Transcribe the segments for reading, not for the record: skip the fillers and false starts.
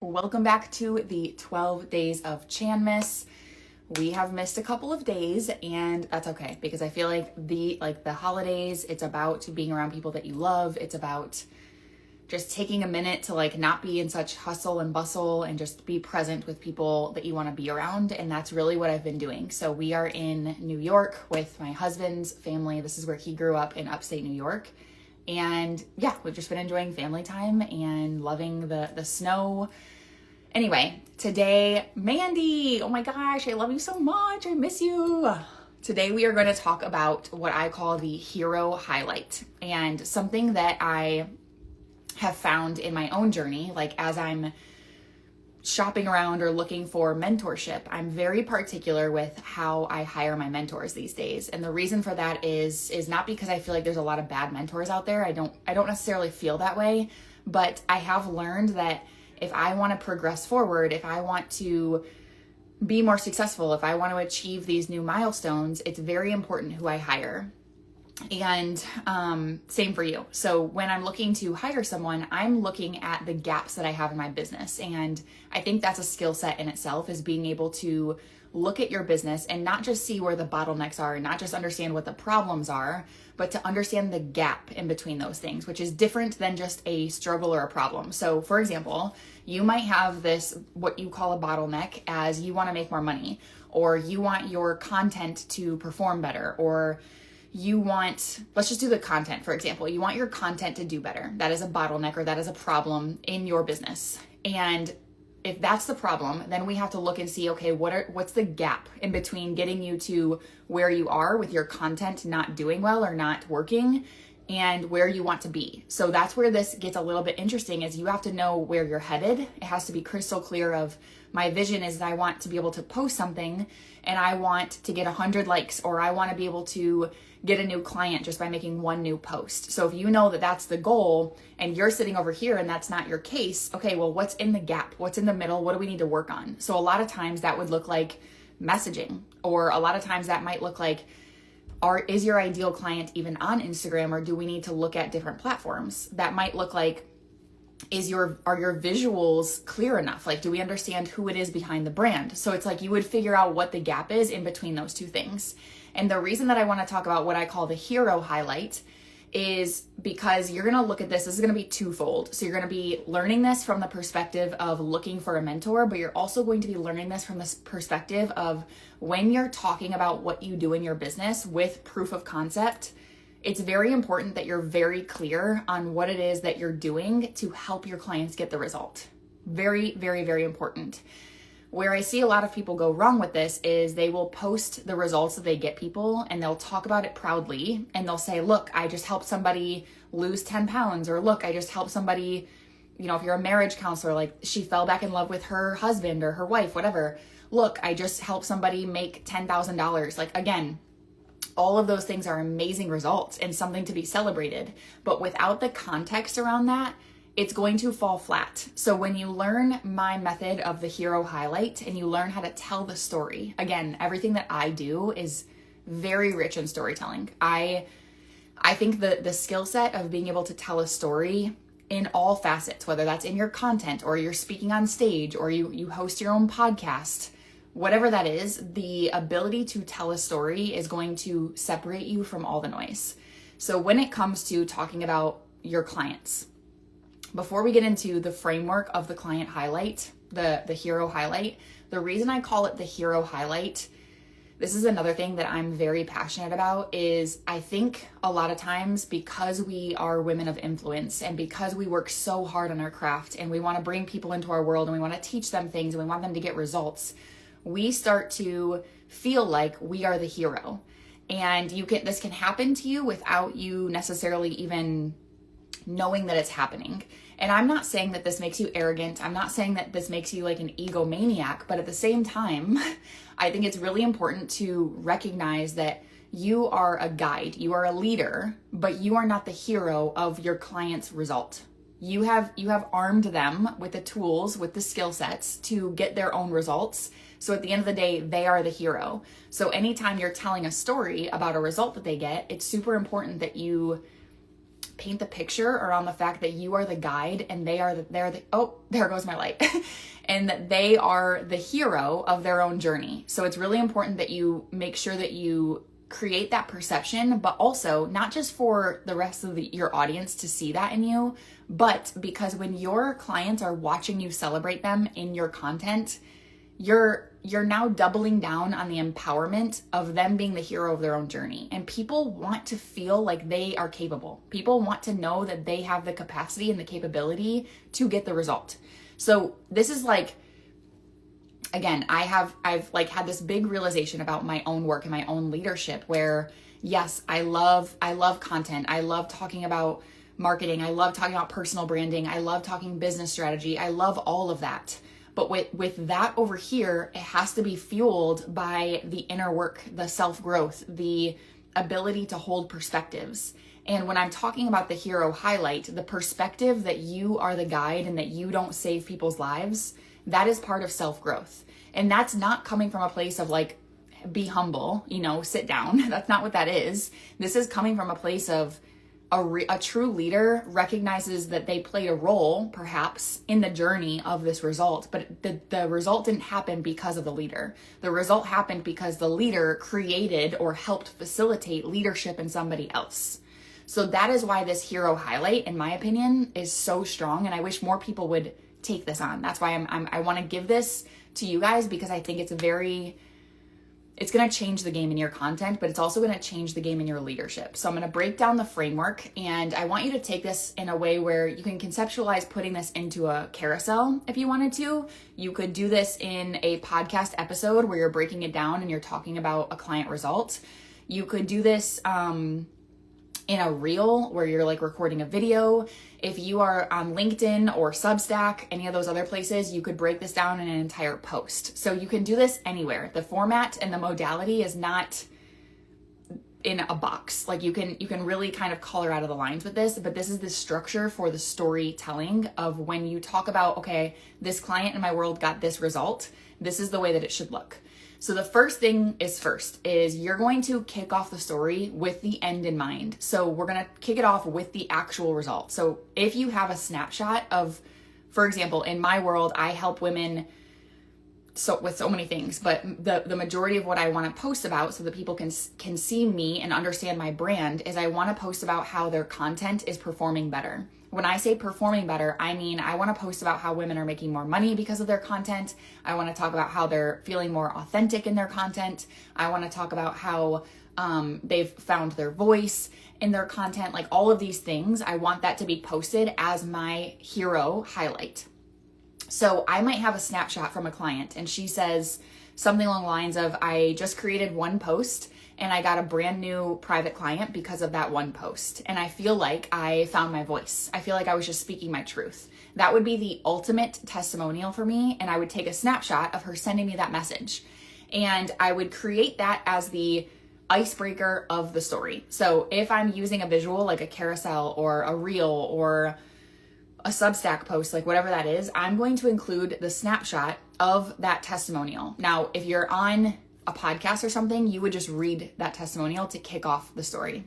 Welcome back to the 12 Days of Chanmas. We have missed a couple of days, and that's okay because I feel like the holidays, it's about being around people that you love. It's about just taking a minute to not be in such hustle and bustle and just be present with people that you want to be around. And that's really what I've been doing. So we are in New York with my husband's family. This is where he grew up in upstate New York. And yeah, we've just been enjoying family time and loving the snow. Anyway, today, Mandy, oh my gosh, I love you so much. I miss you. Today we are going to talk about what I call the hero highlight, and something that I have found in my own journey, like as I'm shopping around or looking for mentorship, I'm very particular with how I hire my mentors these days. And the reason for that is not because I feel like there's a lot of bad mentors out there. I don't necessarily feel that way, but I have learned that if I want to progress forward, if I want to be more successful, if I want to achieve these new milestones, it's very important who I hire. And same for you. So when I'm looking to hire someone, I'm looking at the gaps that I have in my business. And I think that's a skill set in itself, is being able to look at your business and not just see where the bottlenecks are and not just understand what the problems are, but to understand the gap in between those things, which is different than just a struggle or a problem. So for example, you might have this, what you call a bottleneck, as you want to make more money, or you want your content to perform better, or you want, let's just do the content, for example. You want your content to do better. That is a bottleneck, or that is a problem in your business. And if that's the problem, then we have to look and see, okay, what's the gap in between getting you to where you are with your content not doing well or not working, and where you want to be. So that's where this gets a little bit interesting, is you have to know where you're headed. It has to be crystal clear of, my vision is that I want to be able to post something and I want to get 100 likes, or I want to be able to get a new client just by making one new post. So if you know that that's the goal and you're sitting over here and that's not your case, okay, well, what's in the gap? What's in the middle? What do we need to work on? So a lot of times that would look like messaging, or a lot of times that might look like, is your ideal client even on Instagram, or do we need to look at different platforms? That might look like, are your visuals clear enough? Like, do we understand who it is behind the brand? So it's like you would figure out what the gap is in between those two things. And the reason that I want to talk about what I call the hero highlight is because you're going to look at this is going to be twofold. So you're going to be learning this from the perspective of looking for a mentor, but you're also going to be learning this from the perspective of when you're talking about what you do in your business with proof of concept. It's very important that you're very clear on what it is that you're doing to help your clients get the result. Very, very, very important. Where I see a lot of people go wrong with this is they will post the results that they get people and they'll talk about it proudly, and they'll say, look, I just helped somebody lose 10 pounds, or look, I just helped somebody, if you're a marriage counselor, like she fell back in love with her husband or her wife, whatever. Look, I just helped somebody make $10,000. Like, again, all of those things are amazing results and something to be celebrated. But without the context around that, it's going to fall flat. So when you learn my method of the hero highlight and you learn how to tell the story, again, everything that I do is very rich in storytelling. I think the skill set of being able to tell a story in all facets, whether that's in your content or you're speaking on stage or you host your own podcast, whatever that is, the ability to tell a story is going to separate you from all the noise. So when it comes to talking about your clients, before we get into the framework of the client highlight, the hero highlight, the reason I call it the hero highlight, this is another thing that I'm very passionate about, is I think a lot of times because we are women of influence and because we work so hard on our craft and we want to bring people into our world and we want to teach them things and we want them to get results, we start to feel like we are the hero. And this can happen to you without you necessarily even knowing that it's happening. And I'm not saying that this makes you arrogant. I'm not saying that this makes you like an egomaniac, but at the same time, I think it's really important to recognize that you are a guide, you are a leader, but you are not the hero of your client's result. You have armed them with the tools, with the skill sets to get their own results. So at the end of the day, they are the hero. So anytime you're telling a story about a result that they get, it's super important that you paint the picture around the fact that you are the guide and they're the oh, there goes my light. And that they are the hero of their own journey. So it's really important that you make sure that you create that perception, but also not just for the rest of your audience to see that in you, but because when your clients are watching you celebrate them in your content, you're now doubling down on the empowerment of them being the hero of their own journey. And people want to feel like they are capable. People want to know that they have the capacity and the capability to get the result. So this is like, again, I've like had this big realization about my own work and my own leadership where, yes, I love content. I love talking about marketing. I love talking about personal branding. I love talking business strategy. I love all of that. But with that over here, it has to be fueled by the inner work, the self-growth, the ability to hold perspectives. And when I'm talking about the hero highlight, the perspective that you are the guide and that you don't save people's lives, that is part of self-growth. And that's not coming from a place of like, be humble, sit down. That's not what that is. This is coming from a place of a true leader recognizes that they played a role, perhaps, in the journey of this result, but the result didn't happen because of the leader. The result happened because the leader created or helped facilitate leadership in somebody else. So that is why this hero highlight, in my opinion, is so strong, and I wish more people would take this on. That's why I want to give this to you guys, because I think it's going to change the game in your content, but it's also going to change the game in your leadership. So I'm going to break down the framework, and I want you to take this in a way where you can conceptualize putting this into a carousel if you wanted to. You could do this in a podcast episode where you're breaking it down and you're talking about a client result. You could do this in a reel where you're like recording a video. If you are on LinkedIn or Substack, any of those other places, you could break this down in an entire post. So you can do this anywhere. The format and the modality is not in a box. Like you can really kind of color out of the lines with this, but this is the structure for the storytelling of when you talk about, okay, this client in my world got this result. This is the way that it should look. So the first thing is you're going to kick off the story with the end in mind. So we're going to kick it off with the actual result. So if you have a snapshot of, for example, in my world, I help women with so many things, but the majority of what I want to post about so that people can see me and understand my brand is I want to post about how their content is performing better. When I say performing better, I mean, I want to post about how women are making more money because of their content. I want to talk about how they're feeling more authentic in their content. I want to talk about how they've found their voice in their content. Like all of these things, I want that to be posted as my hero highlight. So I might have a snapshot from a client and she says something along the lines of, I just created one post and I got a brand new private client because of that one post. And I feel like I found my voice. I feel like I was just speaking my truth. That would be the ultimate testimonial for me. And I would take a snapshot of her sending me that message. And I would create that as the icebreaker of the story. So if I'm using a visual like a carousel or a reel or a Substack post, like whatever that is, I'm going to include the snapshot of that testimonial. Now, if you're on a podcast or something, you would just read that testimonial to kick off the story.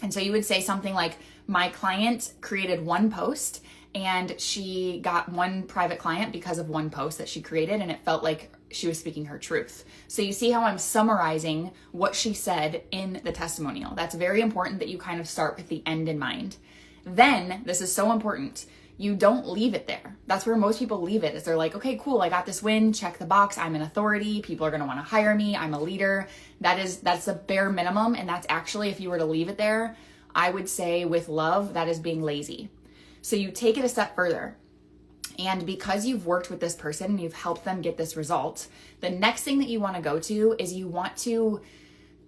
And so you would say something like, my client created one post and she got one private client because of one post that she created, and it felt like she was speaking her truth. So you see how I'm summarizing what she said in the testimonial. That's very important that you kind of start with the end in mind. Then, this is so important, you don't leave it there. That's where most people leave it, is they're like, okay, cool, I got this win, check the box, I'm an authority, people are gonna wanna hire me, I'm a leader. That's the bare minimum, and that's actually, if you were to leave it there, I would say with love, that is being lazy. So you take it a step further. And because you've worked with this person and you've helped them get this result, the next thing that you wanna go to is you want to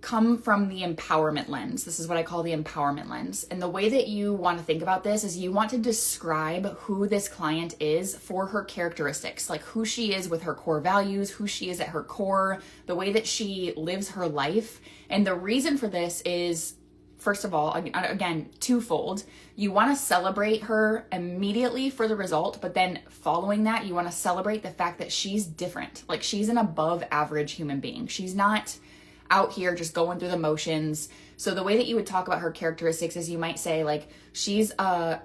come from the empowerment lens. This is what I call the empowerment lens. And the way that you want to think about this is you want to describe who this client is for her characteristics, like who she is with her core values, who she is at her core, the way that she lives her life. And the reason for this is, first of all, again, twofold. You want to celebrate her immediately for the result, but then following that, you want to celebrate the fact that she's different. Like she's an above average human being. She's not out here just going through the motions. So the way that you would talk about her characteristics is you might say like, she's a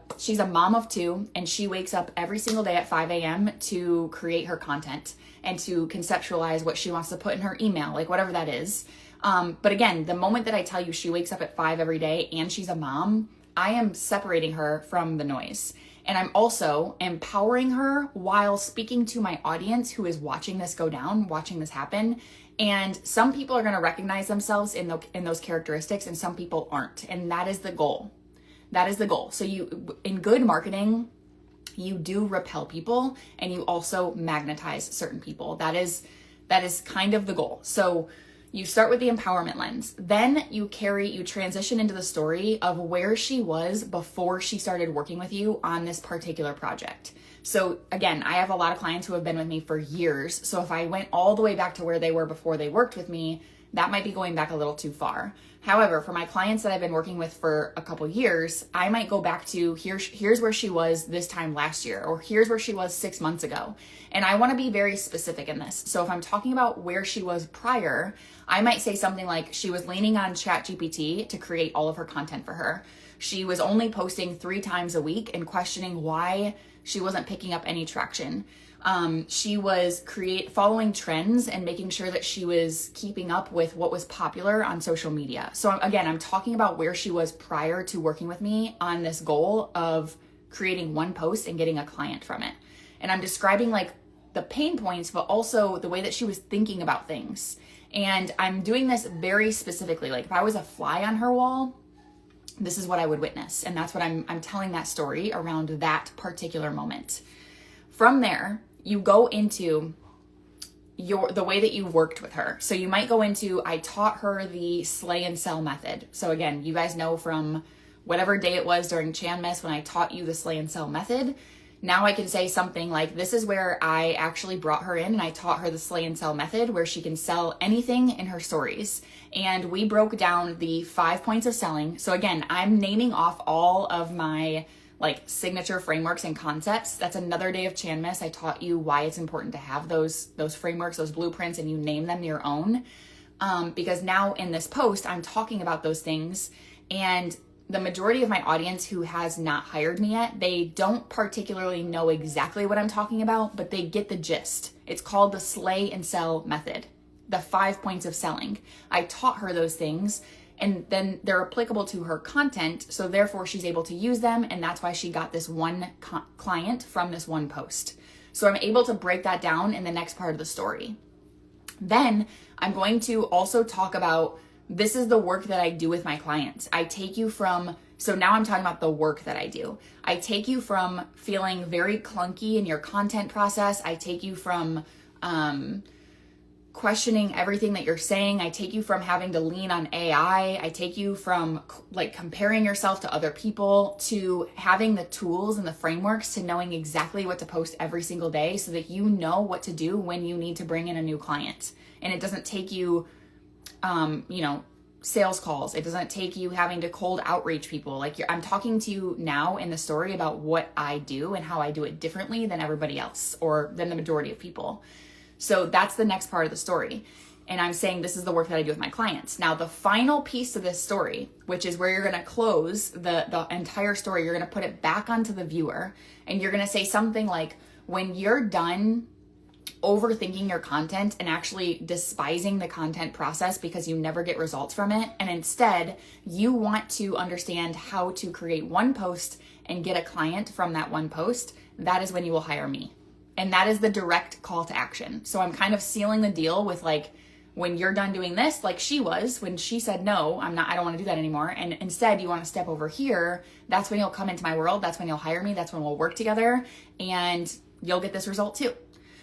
mom of 2 and she wakes up every single day at 5 a.m. to create her content and to conceptualize what she wants to put in her email, like whatever that is. But again, the moment that I tell you she wakes up at 5 every day and she's a mom, I am separating her from the noise. And I'm also empowering her while speaking to my audience who is watching this go down, watching this happen. And some people are going to recognize themselves in those characteristics and some people aren't. And that is the goal. That is the goal. So in good marketing, you do repel people and you also magnetize certain people. That is kind of the goal. So you start with the empowerment lens. Then you transition into the story of where she was before she started working with you on this particular project. So again, I have a lot of clients who have been with me for years. So if I went all the way back to where they were before they worked with me, that might be going back a little too far. However, for my clients that I've been working with for a couple years, I might go back to here's where she was this time last year, or here's where she was 6 months ago. And I want to be very specific in this. So if I'm talking about where she was prior, I might say something like she was leaning on ChatGPT to create all of her content for her. She was only posting 3 times a week and questioning why she wasn't picking up any traction. She was following trends and making sure that she was keeping up with what was popular on social media. So again, I'm talking about where she was prior to working with me on this goal of creating one post and getting a client from it. And I'm describing like the pain points, but also the way that she was thinking about things. And I'm doing this very specifically. Like if I was a fly on her wall, this is what I would witness. And that's what I'm telling that story around that particular moment. From there, you go into the way that you worked with her. So you might go into, I taught her the slay and sell method. So again, you guys know from whatever day it was during Chanmas when I taught you the slay and sell method. Now I can say something like, this is where I actually brought her in and I taught her the slay and sell method where she can sell anything in her stories. And we broke down the 5 points of selling. So again, I'm naming off all of my like signature frameworks and concepts. That's another day of Chanmas. I taught you why it's important to have those frameworks, those blueprints, and you name them your own. Because now in this post, I'm talking about those things, and the majority of my audience who has not hired me yet, they don't particularly know exactly what I'm talking about, but they get the gist. It's called the slay and sell method, the 5 points of selling. I taught her those things, and then they're applicable to her content. So therefore she's able to use them. And that's why she got this one client from this one post. So I'm able to break that down in the next part of the story. Then I'm going to also talk about, this is the work that I do with my clients. I take you from, so now I'm talking about the work that I do. I take you from feeling very clunky in your content process. I take you from, questioning everything that you're saying. I take you from having to lean on AI. I take you from like comparing yourself to other people to having the tools and the frameworks to knowing exactly what to post every single day so that you know what to do when you need to bring in a new client. And it doesn't take you, sales calls. It doesn't take you having to cold outreach people. Like I'm talking to you now in the story about what I do and how I do it differently than everybody else or than the majority of people. So that's the next part of the story. And I'm saying this is the work that I do with my clients. Now, the final piece of this story, which is where you're going to close the entire story, you're going to put it back onto the viewer. And you're going to say something like, when you're done overthinking your content and actually despising the content process because you never get results from it, and instead you want to understand how to create one post and get a client from that one post, that is when you will hire me. And that is the direct call to action. So I'm kind of sealing the deal with like, when you're done doing this, like she was, when she said, no, I don't want to do that anymore. And instead you want to step over here. That's when you'll come into my world. That's when you'll hire me. That's when we'll work together and you'll get this result too.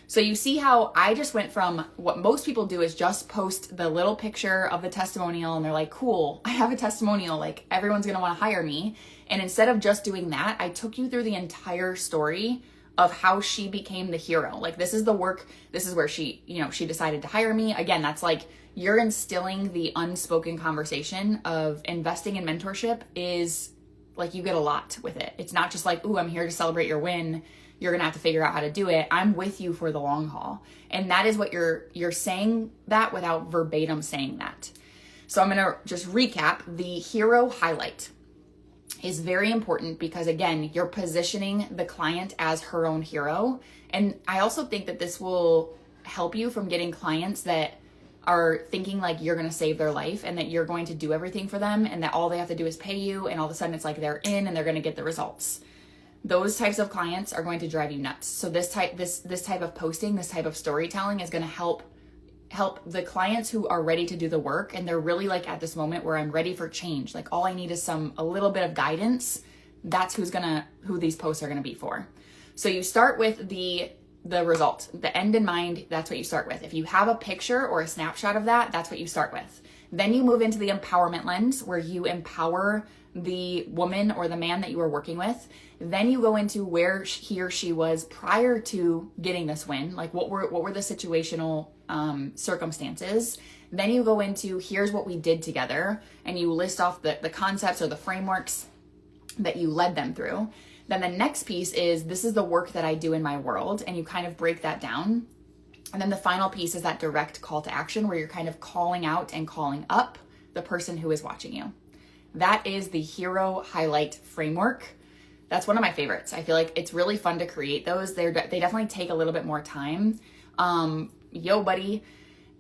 So you see how I just went from what most people do is just post the little picture of the testimonial and they're like, cool, I have a testimonial. Like everyone's going to want to hire me. And instead of just doing that, I took you through the entire story of how she became the hero. Like this is the work, this is where she decided to hire me. Again, that's like you're instilling the unspoken conversation of investing in mentorship is like you get a lot with it. It's not just like, ooh, I'm here to celebrate your win. you're going to have to figure out how to do it. I'm with you for the long haul. And that is what you're saying that without verbatim saying that. So I'm going to just recap. The hero highlight is very important because, again, you're positioning the client as her own hero. And I also think that this will help you from getting clients that are thinking like you're going to save their life and that you're going to do everything for them and that all they have to do is pay you, and all of a sudden it's like they're in and they're going to get the results. Those types of clients are going to drive you nuts. So this type of posting, this type of storytelling is going to help the clients who are ready to do the work, and they're really like at this moment where I'm ready for change. Like all I need is a little bit of guidance. That's who these posts are going to be for. So you start with the result, the end in mind. That's what you start with. If you have a picture or a snapshot of that, that's what you start with. Then you move into the empowerment lens where you empower the woman or the man that you are working with. Then you go into where he or she was prior to getting this win. Like what were the situational circumstances. Then you go into here's what we did together, and you list off the concepts or the frameworks that you led them through. Then the next piece is this is the work that I do in my world, and you kind of break that down. And then the final piece is that direct call to action where you're kind of calling out and calling up the person who is watching you. That is the hero highlight framework. That's one of my favorites. I feel like it's really fun to create those. They definitely take a little bit more time. Yo, buddy.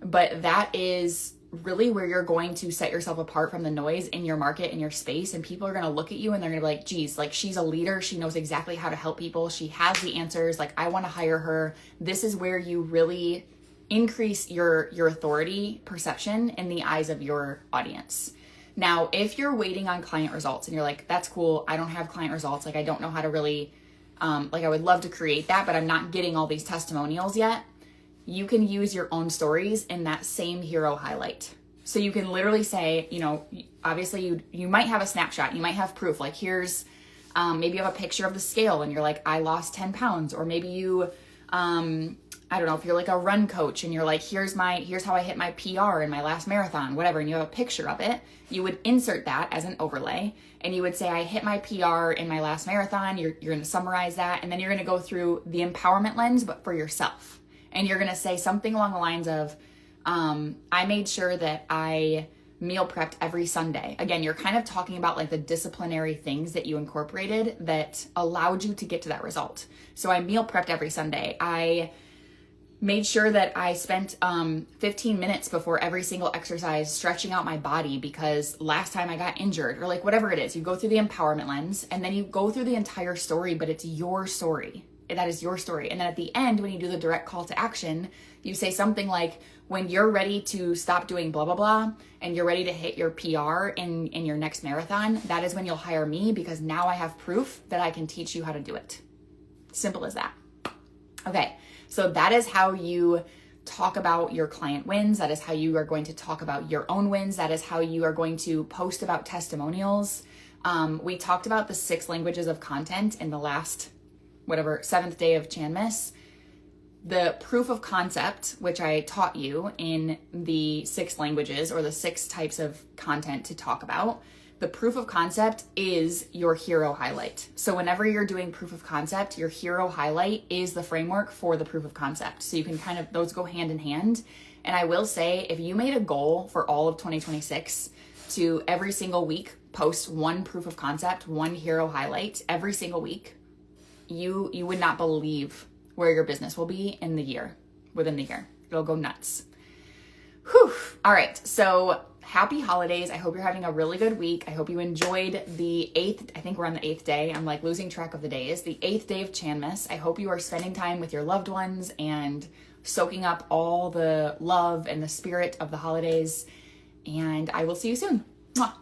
But that is really where you're going to set yourself apart from the noise in your market, in your space. And people are going to look at you and they're going to be like, geez, like she's a leader. She knows exactly how to help people. She has the answers. Like I want to hire her. This is where you really increase your authority perception in the eyes of your audience. Now, if you're waiting on client results and you're like, that's cool, I don't have client results. Like I don't know how to really, like I would love to create that, but I'm not getting all these testimonials yet. You can use your own stories in that same hero highlight. So you can literally say, obviously you might have a snapshot, you might have proof, like here's, maybe you have a picture of the scale and you're like, I lost 10 pounds. Or maybe you, I don't know, if you're like a run coach and you're like, here's how I hit my PR in my last marathon, whatever. And you have a picture of it. You would insert that as an overlay. And you would say, I hit my PR in my last marathon. You're going to summarize that. And then you're going to go through the empowerment lens, but for yourself. And you're going to say something along the lines of, I made sure that I meal prepped every Sunday. Again, you're kind of talking about like the disciplinary things that you incorporated that allowed you to get to that result. So I meal prepped every Sunday. I made sure that I spent 15 minutes before every single exercise stretching out my body because last time I got injured, or like whatever it is. You go through the empowerment lens and then you go through the entire story, but it's your story. That is your story. And then at the end, when you do the direct call to action, you say something like, when you're ready to stop doing blah, blah, blah, and you're ready to hit your PR in your next marathon, that is when you'll hire me because now I have proof that I can teach you how to do it. Simple as that. Okay. So that is how you talk about your client wins. That is how you are going to talk about your own wins. That is how you are going to post about testimonials. We talked about the 6 languages of content in the last, 7th day of Chanmas. The proof of concept, which I taught you in the 6 languages or the 6 types of content to talk about, the proof of concept is your hero highlight. So whenever you're doing proof of concept, your hero highlight is the framework for the proof of concept. So you can those go hand in hand. And I will say, if you made a goal for all of 2026 to every single week post 1 proof of concept, 1 hero highlight every single week, you would not believe where your business will be within the year. It'll go nuts. Whew. All right. So happy holidays. I hope you're having a really good week. I hope you enjoyed the 8th. I think we're on the 8th day. I'm like losing track of the days. The 8th day of Chanmas. I hope you are spending time with your loved ones and soaking up all the love and the spirit of the holidays. And I will see you soon. Mwah.